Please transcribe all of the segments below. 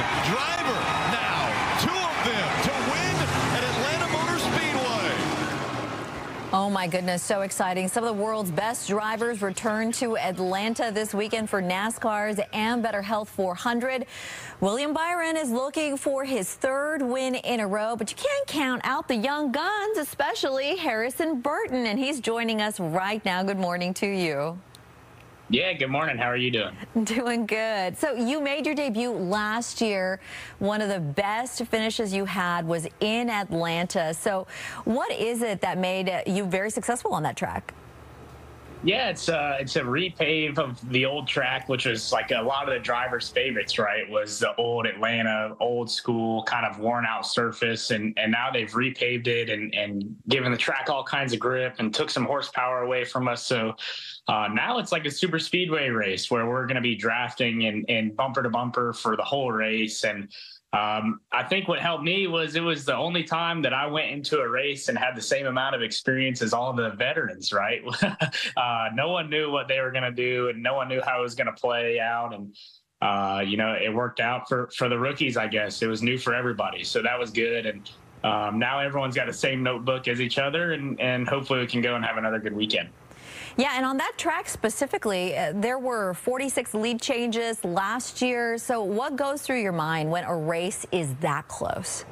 driver now, two of them to win at Atlanta Motor Speedway. Oh my goodness, so exciting. Some of the world's best drivers return to Atlanta this weekend for NASCAR's Ambetter Health 400. William Byron is looking for his third win in a row, but you can't count out the young guns, especially Harrison Burton, and he's joining us right now. Good morning to you. Yeah, good morning. How are you doing? Doing good. So you made your debut last year. One of the best finishes you had was in Atlanta. So what is it that made you very successful on that track? Yeah, it's a repave of the old track, which was like a lot of the drivers' favorites, right? Was the old Atlanta, old school, kind of worn out surface. And now they've repaved it and given the track all kinds of grip and took some horsepower away from us. So now it's like a super speedway race where we're going to be drafting and bumper to bumper for the whole race. And I think what helped me was it was the only time that I went into a race and had the same amount of experience as all the veterans, right? No one knew what they were going to do, and no one knew how it was going to play out. And, you know, it worked out for the rookies, I guess. It was new for everybody. So that was good. And now everyone's got the same notebook as each other, and hopefully we can go and have another good weekend. Yeah, and on that track specifically, there were 46 lead changes last year. So what goes through your mind when a race is that close?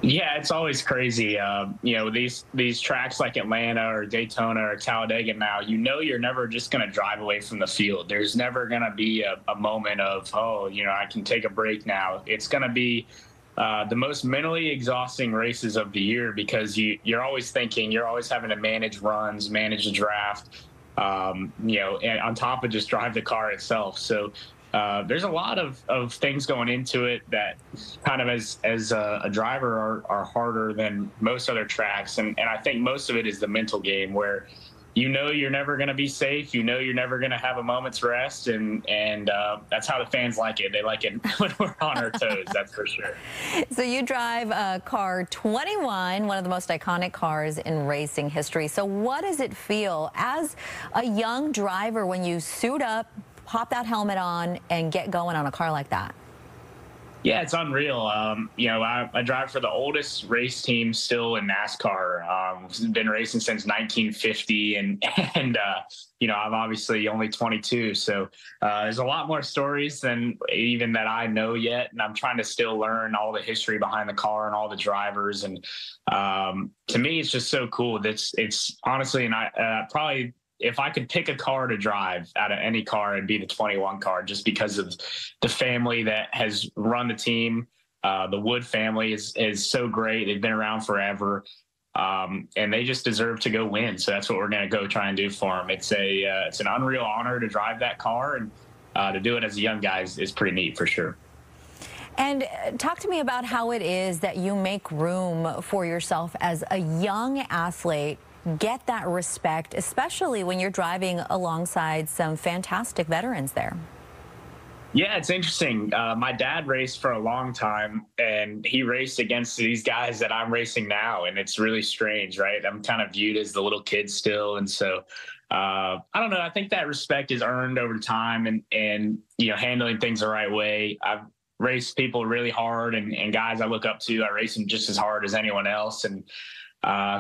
Yeah, it's always crazy. You know, these tracks like Atlanta or Daytona or Talladega now, you know you're never just going to drive away from the field. There's never going to be a moment of, oh, you know, I can take a break now. It's going to be the most mentally exhausting races of the year because you're always thinking, you're always having to manage runs, manage the draft, you know, and on top of just drive the car itself. So there's a lot of things going into it that kind of as a driver are harder than most other tracks. And I think most of it is the mental game where you know you're never going to be safe. You know you're never going to have a moment's rest, and that's how the fans like it. They like it when we're on our toes, that's for sure. So you drive car 21, one of the most iconic cars in racing history. So what does it feel as a young driver when you suit up, pop that helmet on, and get going on a car like that? Yeah, it's unreal. You know, I drive for the oldest race team still in NASCAR. Been racing since 1950, and you know, I'm obviously only 22. So there's a lot more stories than even that I know yet, and I'm trying to still learn all the history behind the car and all the drivers. And to me, it's just so cool. It's honestly, and I probably, if I could pick a car to drive out of any car, it'd be the 21 car, just because of the family that has run the team. The Wood family is so great. They've been around forever, and they just deserve to go win. So that's what we're going to go try and do for them. It's an unreal honor to drive that car, and to do it as a young guy is pretty neat for sure. And talk to me about how it is that you make room for yourself as a young athlete, get that respect, especially when you're driving alongside some fantastic veterans there. Yeah, it's interesting. My dad raced for a long time, and he raced against these guys that I'm racing now, and it's really strange, right? I'm kind of viewed as the little kid still, and so I don't know. I think that respect is earned over time, and you know, handling things the right way. I've raced people really hard, and guys I look up to, I race them just as hard as anyone else, and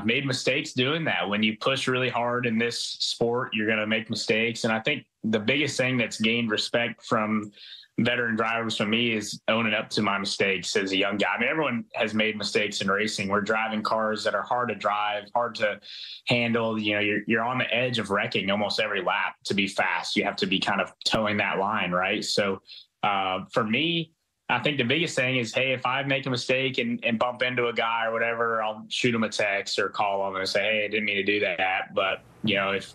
made mistakes doing that. When you push really hard in this sport, you're going to make mistakes. And I think the biggest thing that's gained respect from veteran drivers from me is owning up to my mistakes as a young guy. I mean, everyone has made mistakes in racing. We're driving cars that are hard to drive, hard to handle. You know, you're on the edge of wrecking almost every lap to be fast. You have to be kind of towing that line, right? So for me, I think the biggest thing is, hey, if I make a mistake and bump into a guy or whatever, I'll shoot him a text or call him and say, hey, I didn't mean to do that. But, you know, if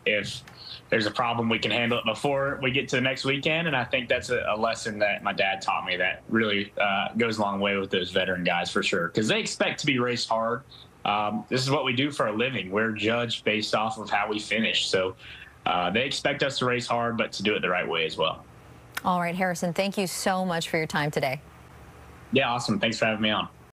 there's a problem, we can handle it before we get to the next weekend. And I think that's a lesson that my dad taught me that really goes a long way with those veteran guys for sure, because they expect to be raced hard. This is what we do for a living. We're judged based off of how we finish. So they expect us to race hard, but to do it the right way as well. All right, Harrison, thank you so much for your time today. Yeah, awesome. Thanks for having me on.